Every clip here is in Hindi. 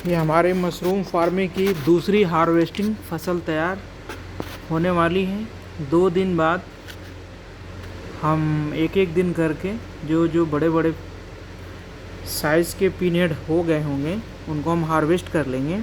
ये हमारे मशरूम फार्मिंग की दूसरी हार्वेस्टिंग फसल तैयार होने वाली है। 2 दिन बाद हम एक एक दिन करके जो जो बड़े बड़े साइज़ के पिनहेड हो गए होंगे उनको हम हार्वेस्ट कर लेंगे।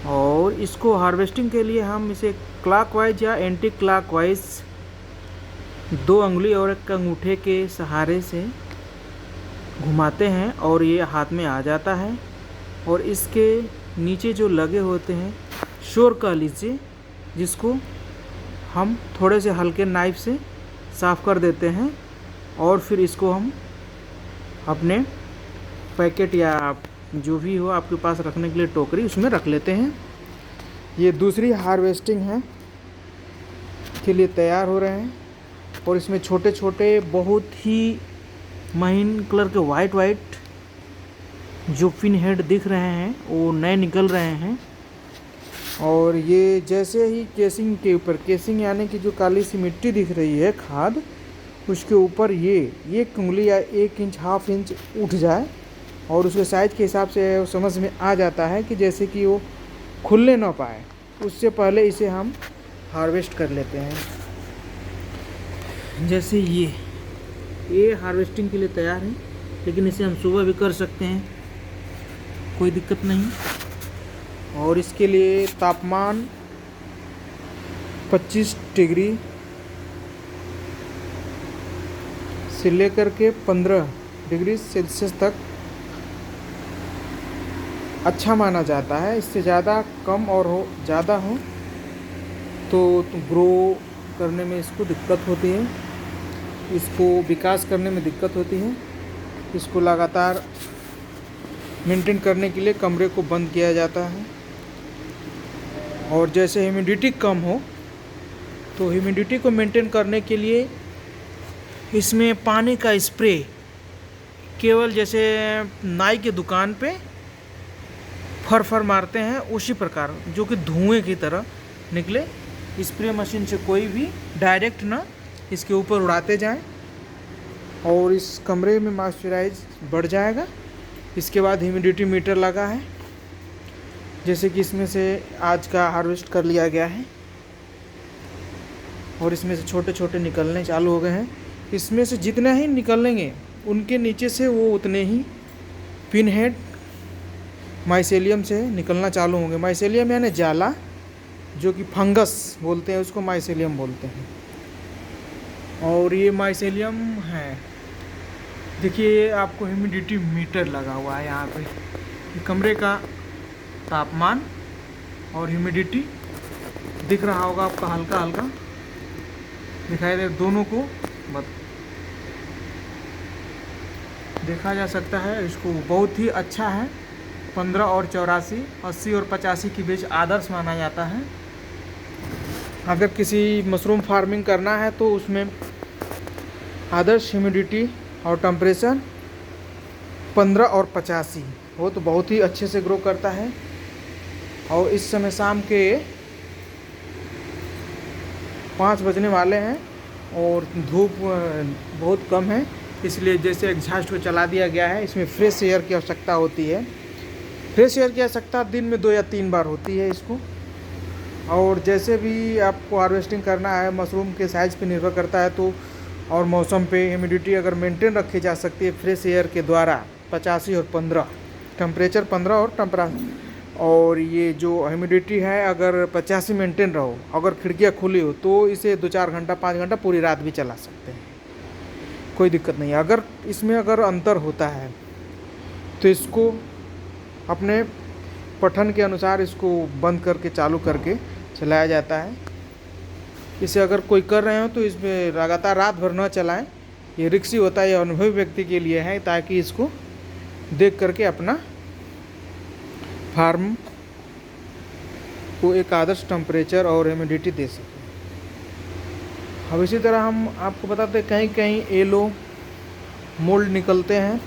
और इसको हार्वेस्टिंग के लिए हम इसे क्लॉकवाइज या एंटी क्लॉकवाइज 2 अंगुली और 1 अंगूठे के सहारे से घुमाते हैं और ये हाथ में आ जाता है। और इसके नीचे जो लगे होते हैं शोर कह लीजिए, जिसको हम थोड़े से हल्के नाइफ से साफ़ कर देते हैं और फिर इसको हम अपने पैकेट या जो भी हो आपके पास रखने के लिए टोकरी उसमें रख लेते हैं। ये दूसरी हार्वेस्टिंग है के लिए तैयार हो रहे हैं और इसमें छोटे छोटे बहुत ही महीन कलर के वाइट जो पिन हेड दिख रहे हैं वो नए निकल रहे हैं। और ये जैसे ही केसिंग के ऊपर, केसिंग यानी कि जो काली सी मिट्टी दिख रही है खाद, उसके ऊपर ये 1 उंगली या 1 इंच, ½ इंच उठ जाए और उसके साइज़ के हिसाब से समझ में आ जाता है कि जैसे कि वो खुलने ना पाए, उससे पहले इसे हम हार्वेस्ट कर लेते हैं। जैसे ये हार्वेस्टिंग के लिए तैयार है, लेकिन इसे हम सुबह भी कर सकते हैं, कोई दिक्कत नहीं। और इसके लिए तापमान 25 डिग्री से लेकर के 15 डिग्री सेल्सियस तक अच्छा माना जाता है। इससे ज़्यादा कम और ज़्यादा हो तो ग्रो करने में इसको दिक्कत होती है, इसको विकास करने में दिक्कत होती है। इसको लगातार मेंटेन करने के लिए कमरे को बंद किया जाता है। और जैसे ह्यूमिडिटी कम हो तो ह्यूमिडिटी को मेंटेन करने के लिए इसमें पानी का स्प्रे केवल जैसे नाई के दुकान पे फर मारते हैं उसी प्रकार, जो कि धुएं की तरह निकले, स्प्रे मशीन से कोई भी डायरेक्ट ना इसके ऊपर उड़ाते जाएं और इस कमरे में मॉइस्चराइज बढ़ जाएगा। इसके बाद ह्यूमिडिटी मीटर लगा है, जैसे कि इसमें से आज का हार्वेस्ट कर लिया गया है और इसमें से छोटे छोटे निकलने चालू हो गए हैं। इसमें से जितने ही निकलेंगे उनके नीचे से वो उतने ही पिन हेड माइसेलियम से निकलना चालू होंगे। माइसेलियम यानी जाला, जो कि फंगस बोलते हैं उसको, माइसेलियम बोलते हैं। और ये माइसेलियम है, देखिए आपको ह्यूमिडिटी मीटर लगा हुआ है यहाँ पे, कमरे का तापमान और ह्यूमिडिटी दिख रहा होगा आपका, हल्का हल्का दिखाई दे, दोनों को देखा जा सकता है। इसको बहुत ही अच्छा है। 15 और 84, 80 और 85 के बीच आदर्श माना जाता है। अगर किसी मशरूम फार्मिंग करना है तो उसमें आदर्श ह्यूमिडिटी और टेम्परेचर 15 और 85 हो तो बहुत ही अच्छे से ग्रो करता है। और इस समय शाम के 5 बजने वाले हैं और धूप बहुत कम है, इसलिए जैसे एग्जॉस्ट को चला दिया गया है। इसमें फ्रेश एयर की आवश्यकता होती है। फ्रेश एयर की आवश्यकता दिन में 2 या 3 बार होती है इसको। और जैसे भी आपको हार्वेस्टिंग करना है, मशरूम के साइज़ पे निर्भर करता है तो, और मौसम पे ह्यूमिडिटी अगर मेंटेन रखी जा सकती है फ्रेश एयर के द्वारा 85 और 15, टेम्परेचर 15 और और ये जो ह्यूमिडिटी है अगर 85 मेंटेन रहो, अगर खिड़कियाँ खुली हो तो इसे 2-4 घंटा 5 घंटा पूरी रात भी चला सकते हैं, कोई दिक्कत नहीं। अगर इसमें अंतर होता है तो इसको अपने पठन के अनुसार इसको बंद करके चालू करके चलाया जाता है। इसे अगर कोई कर रहे हो तो इसमें लगातार रात भर न चलाएं, ये रिस्की होता है। ये अनुभवी व्यक्ति के लिए है, ताकि इसको देख करके अपना फार्म को एक आदर्श टेम्परेचर और ह्यूमिडिटी दे सके। अब इसी तरह हम आपको बताते हैं कहीं कहीं येलो मोल्ड निकलते हैं,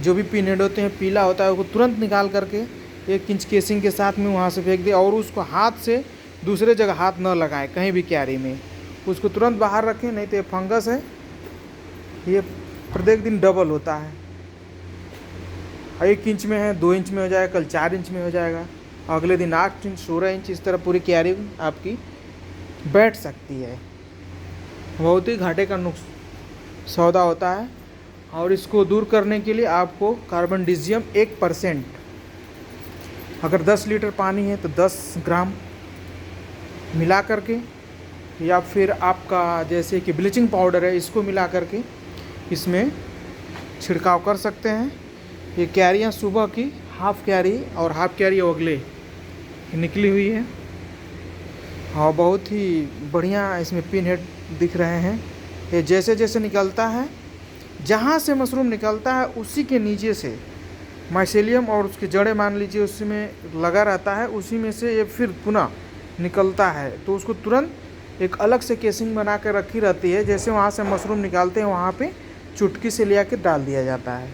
जो भी पिन हेड होते हैं पीला होता है, उसको तुरंत निकाल करके 1 इंच केसिंग के साथ में वहाँ से फेंक दिया और उसको हाथ से दूसरे जगह हाथ न लगाएं, कहीं भी क्यारी में उसको तुरंत बाहर रखें, नहीं तो ये फंगस है, ये प्रत्येक दिन डबल होता है। 1 इंच में है, 2 इंच में हो जाएगा, कल 4 इंच में हो जाएगा, अगले दिन 8 इंच, 16 इंच, इस तरह पूरी क्यारी आपकी बैठ सकती है। बहुत ही घाटे का सौदा होता है। और इसको दूर करने के लिए आपको कार्बनडिजियम 1%, अगर 10 लीटर पानी है तो 10 ग्राम मिला करके, या फिर आपका जैसे कि ब्लीचिंग पाउडर है, इसको मिला करके इसमें छिड़काव कर सकते हैं। ये क्यारियाँ सुबह की हाफ क्यारी और हाफ क्यारी अगले निकली हुई है, और बहुत ही बढ़िया इसमें पिन हेड दिख रहे हैं। ये जैसे जैसे निकलता है, जहाँ से मशरूम निकलता है उसी के नीचे से माइसेलियम और उसके जड़ें मान लीजिए उसमें लगा रहता है, उसी में से ये फिर पुनः निकलता है। तो उसको तुरंत एक अलग से केसिंग बना कर रखी रहती है, जैसे वहाँ से मशरूम निकालते हैं वहाँ पे चुटकी से ले आके डाल दिया जाता है,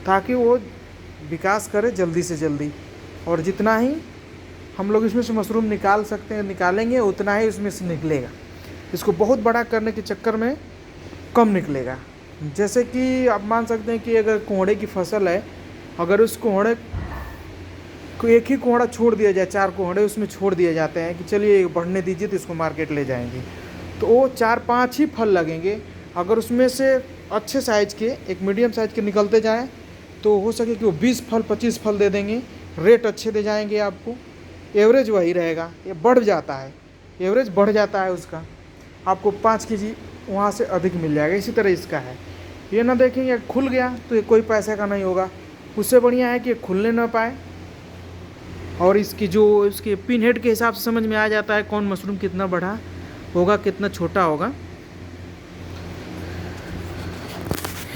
ताकि वो विकास करे जल्दी से जल्दी। और जितना ही हम लोग इसमें से मशरूम निकाल सकते हैं, निकालेंगे, उतना ही इसमें से निकलेगा। इसको बहुत बड़ा करने के चक्कर में कम निकलेगा। जैसे कि आप मान सकते हैं कि अगर कोहड़े की फसल है, अगर उस कोहड़े को एक ही कोहड़ा छोड़ दिया जाए, 4 कोहड़े उसमें छोड़ दिए जाते हैं कि चलिए बढ़ने दीजिए तो इसको मार्केट ले जाएंगे, तो वो 4-5 ही फल लगेंगे। अगर उसमें से अच्छे साइज़ के, एक मीडियम साइज़ के निकलते जाएँ तो हो सके कि वो 20 फल 25 फल दे देंगे, रेट अच्छे दे जाएंगे आपको, एवरेज वही रहेगा। ये बढ़ जाता है, एवरेज बढ़ जाता है उसका, आपको 5 केजी वहाँ से अधिक मिल जाएगा। इसी तरह इसका है, ये ना देखेंगे खुल गया तो ये कोई पैसे का नहीं होगा, उससे बढ़िया है कि खुलने ना पाए। और इसकी जो इसके पिन हेड के हिसाब से समझ में आ जाता है कौन मशरूम कितना बड़ा होगा, कितना छोटा होगा।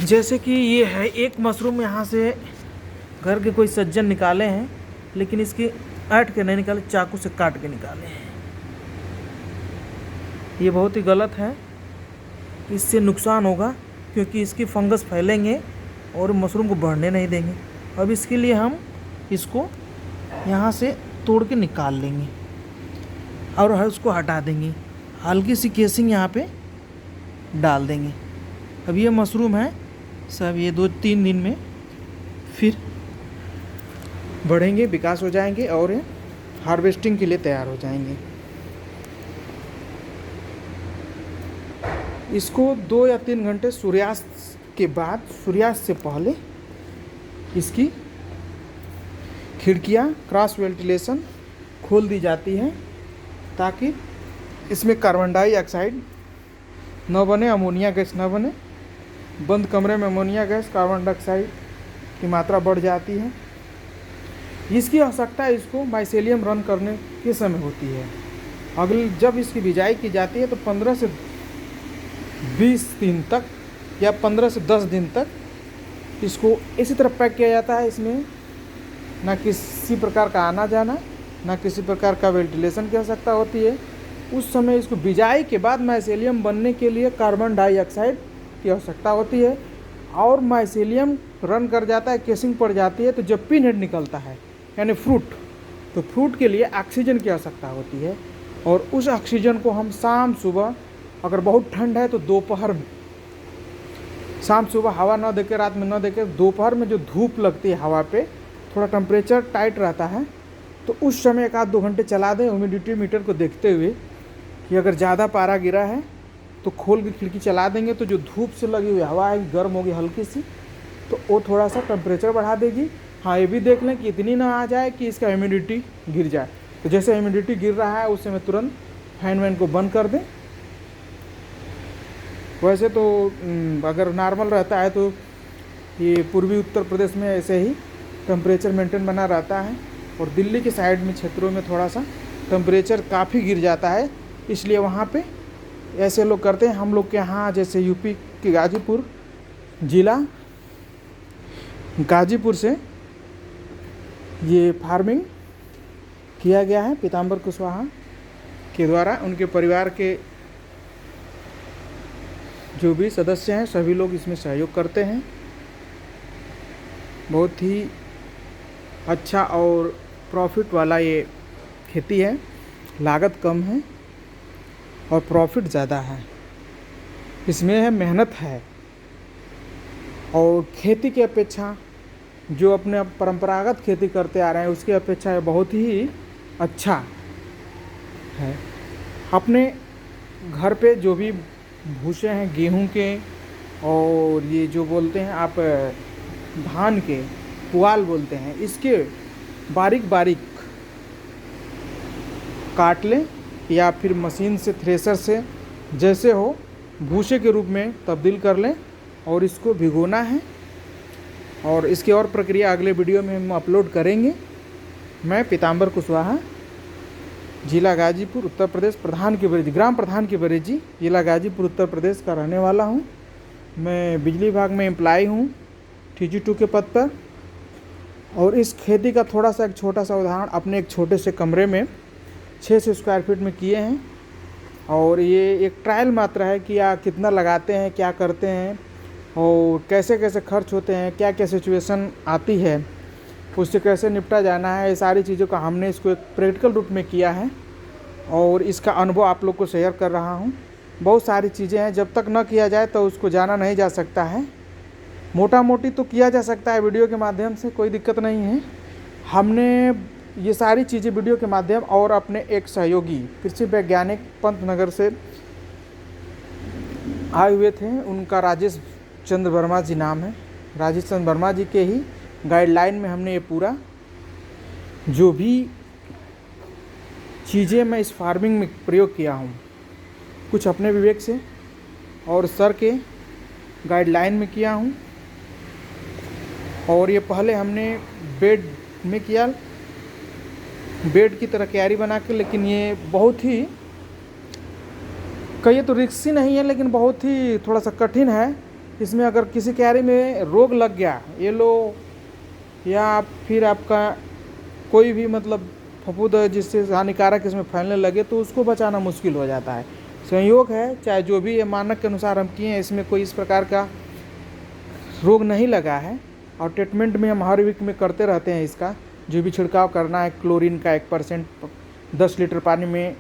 जैसे कि ये है एक मशरूम, यहाँ से घर के कोई सज्जन निकाले हैं, लेकिन इसके ऐट के नहीं निकाले, चाकू से काट के निकाले हैं। ये बहुत ही गलत है, इससे नुकसान होगा क्योंकि इसकी फंगस फैलेंगे और मशरूम को बढ़ने नहीं देंगे। अब इसके लिए हम इसको यहाँ से तोड़ के निकाल लेंगे और उसको हटा देंगे, हल्की सी केसिंग यहाँ पे डाल देंगे। अब ये मशरूम है सब, ये 2-3 दिन में फिर बढ़ेंगे, विकास हो जाएंगे और हार्वेस्टिंग के लिए तैयार हो जाएंगे। इसको 2 या 3 घंटे सूर्यास्त के बाद, सूर्यास्त से पहले इसकी खिड़कियाँ क्रॉस वेंटिलेशन खोल दी जाती हैं, ताकि इसमें कार्बन डाइऑक्साइड न बने, अमोनिया गैस न बने। बंद कमरे में अमोनिया गैस, कार्बन डाइऑक्साइड की मात्रा बढ़ जाती है। इसकी आवश्यकता इसको माइसेलियम रन करने के समय होती है। अगले जब इसकी बिजाई की जाती है तो 15 से 20 दिन तक या 15 से 10 दिन तक इसको इसी तरह पैक किया जाता है। इसमें ना किसी प्रकार का आना जाना, ना किसी प्रकार का वेंटिलेशन की आवश्यकता होती है। उस समय इसको बिजाई के बाद माइसेलियम बनने के लिए कार्बन डाइऑक्साइड की आवश्यकता होती है, और माइसेलियम रन कर जाता है, केसिंग पड़ जाती है। तो जब पिन हेड निकलता है यानी फ्रूट, तो फ्रूट के लिए ऑक्सीजन की आवश्यकता होती है, और उस ऑक्सीजन को हम शाम सुबह, अगर बहुत ठंड है तो दोपहर में, शाम सुबह हवा न देकर, रात में न देकर, दोपहर में जो धूप लगती है हवा पे, थोड़ा टेम्परेचर टाइट रहता है, तो उस समय 1-2 घंटे चला दें ह्यूमिडिटी मीटर को देखते हुए कि अगर ज़्यादा पारा गिरा है तो खोल के खिड़की चला देंगे, तो जो धूप से लगी हुई हवा है गर्म होगी हल्की सी, तो वो थोड़ा सा टेम्परेचर बढ़ा देगी। हाँ, ये भी देख लें कि इतनी ना आ जाए कि इसका ह्यूमिडिटी गिर जाए। तो जैसे ह्यूमिडिटी गिर रहा है उस समय तुरंत फैन वैन को बंद कर दें। वैसे तो अगर नॉर्मल रहता है तो ये पूर्वी उत्तर प्रदेश में ऐसे ही टेम्परेचर मेंटेन बना रहता है, और दिल्ली के साइड में क्षेत्रों में थोड़ा सा टेम्परेचर काफ़ी गिर जाता है, इसलिए वहाँ पे ऐसे लोग करते हैं। हम लोग के यहाँ जैसे यूपी के गाजीपुर जिला, गाजीपुर से ये फार्मिंग किया गया है पीताम्बर कुशवाहा के द्वारा। उनके परिवार के जो भी सदस्य हैं सभी लोग इसमें सहयोग करते हैं। बहुत ही अच्छा और प्रॉफिट वाला ये खेती है, लागत कम है और प्रॉफिट ज़्यादा है। इसमें है मेहनत है, और खेती की अपेक्षा जो अपने परंपरागत खेती करते आ रहे हैं उसकी अपेक्षा ये बहुत ही अच्छा है। अपने घर पे जो भी भूसे हैं गेहूं के और ये जो बोलते हैं आप धान के पुआल बोलते हैं, इसके बारीक बारीक काट लें या फिर मशीन से थ्रेसर से जैसे हो भूसे के रूप में तब्दील कर लें और इसको भिगोना है। और इसकी और प्रक्रिया अगले वीडियो में हम अपलोड करेंगे। मैं पीताम्बर कुशवाहा, जिला गाजीपुर उत्तर प्रदेश, प्रधान की बरेजी, ग्राम प्रधान की बरेजी, जिला गाजीपुर उत्तर प्रदेश का रहने वाला हूँ। मैं बिजली विभाग में एम्प्लॉय हूँ TG2 के पद पर। और इस खेती का थोड़ा सा एक छोटा सा उदाहरण अपने एक छोटे से कमरे में 600 स्क्वायर फीट में किए हैं। और ये एक ट्रायल मात्रा है कि आप कितना लगाते हैं, क्या करते हैं और कैसे कैसे खर्च होते हैं, क्या क्या सिचुएशन आती है, उससे कैसे निपटा जाना है। ये सारी चीज़ों का हमने इसको एक प्रैक्टिकल रूप में किया है और इसका अनुभव आप लोग को शेयर कर रहा हूँ। बहुत सारी चीज़ें हैं, जब तक न किया जाए तो उसको जाना नहीं जा सकता है। मोटा मोटी तो किया जा सकता है वीडियो के माध्यम से, कोई दिक्कत नहीं है। हमने ये सारी चीज़ें वीडियो के माध्यम और अपने एक सहयोगी कृषि वैज्ञानिक पंतनगर से आए हुए थे, उनका राजेश चंद्र वर्मा जी नाम है। राजेश चंद्र वर्मा जी के ही गाइडलाइन में हमने ये पूरा जो भी चीज़ें मैं इस फार्मिंग में प्रयोग किया हूँ, कुछ अपने विवेक से और सर के गाइडलाइन में किया हूँ। और ये पहले हमने बेड में किया, बेड की तरह क्यारी बना के, लेकिन ये बहुत ही कहिए तो रिस्की नहीं है, लेकिन बहुत ही थोड़ा सा कठिन है। इसमें अगर किसी क्यारी में रोग लग गया, येलो या फिर आपका कोई भी मतलब फफूंद जिससे हानिकारक इसमें फैलने लगे तो उसको बचाना मुश्किल हो जाता है। संयोग है, चाहे जो भी मानक के अनुसार हम किए हैं, इसमें कोई इस प्रकार का रोग नहीं लगा है। और ट्रीटमेंट में हम हर वीक में करते रहते हैं इसका, जो भी छिड़काव करना है क्लोरीन का 1% 10 लीटर पानी में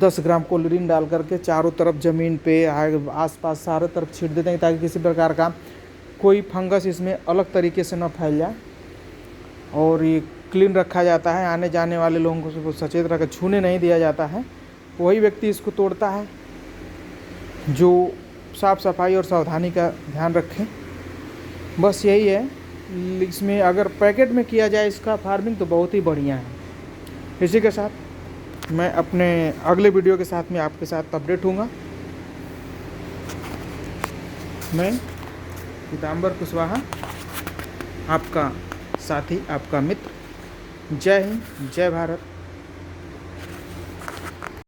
10 ग्राम क्लोरीन डाल करके चारों तरफ ज़मीन पे आसपास सारे तरफ छींट देते हैं, ताकि किसी प्रकार का कोई फंगस इसमें अलग तरीके से न फैल जाए। और ये क्लीन रखा जाता है, आने जाने वाले लोगों को सचेत रखकर छूने नहीं दिया जाता है। वही व्यक्ति इसको तोड़ता है जो साफ़ सफाई और सावधानी का ध्यान रखें, बस यही है। इसमें अगर पैकेट में किया जाए इसका फार्मिंग तो बहुत ही बढ़िया है। इसी के साथ मैं अपने अगले वीडियो के साथ में आपके साथ अपडेट हूँगा। मैं पीताम्बर कुशवाहा, आपका साथी, आपका मित्र। जय हिंद, जय भारत।